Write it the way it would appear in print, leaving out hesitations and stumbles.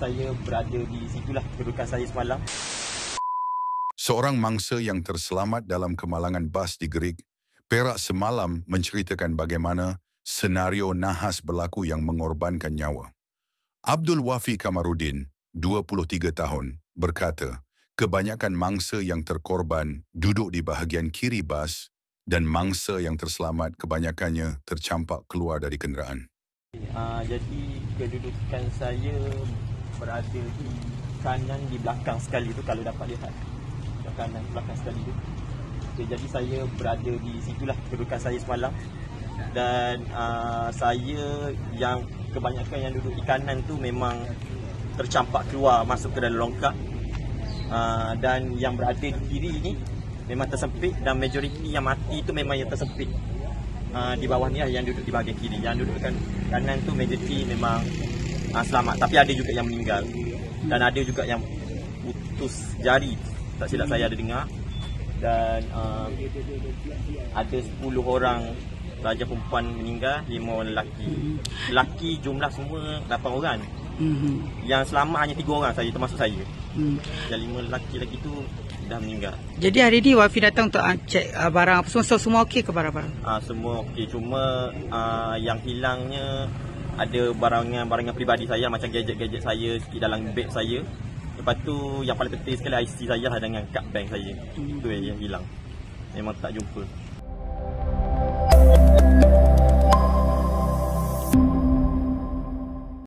saya berada di situlah kedudukan saya semalam. Seorang mangsa yang terselamat dalam kemalangan bas di Gerik, Perak semalam menceritakan bagaimana senario nahas berlaku yang mengorbankan nyawa. Abdul Wafi Kamarudin, 23 tahun, berkata, kebanyakan mangsa yang terkorban duduk di bahagian kiri bas dan mangsa yang terselamat kebanyakannya tercampak keluar dari kenderaan. Jadi kedudukan saya berada di kanan di belakang sekali tu, kalau dapat lihat. Kanan belakang sekali tu. Okay, jadi saya berada di situlah kedudukan saya semalam. Dan saya yang kebanyakan yang duduk di kanan tu memang tercampak keluar masuk ke dalam longkang. Dan yang berada di kiri ni memang tersempit, dan majoriti yang mati tu memang yang tersempit. Di bawah ni lah yang duduk di bahagian kiri. Yang duduk kanan tu majoriti memang selamat, tapi ada juga yang meninggal. Dan ada juga yang putus jari, tak silap saya ada dengar. Dan ada 10 orang pelajar perempuan meninggal, 5 orang lelaki. Lelaki jumlah semua 8 orang. Yang selamat hanya 3 orang saja, termasuk saya. Yang 5 lelaki lagi tu dah meninggal. Jadi hari ni Wafi datang untuk cek barang apa semua okey ke barang-barang? Semua okey, cuma yang hilangnya ada barangan peribadi saya, macam gadget-gadget saya di dalam beg saya. Lepas tu yang paling penting sekali IC saya lah dengan kad bank saya. Itu yang hilang. Memang tak jumpa.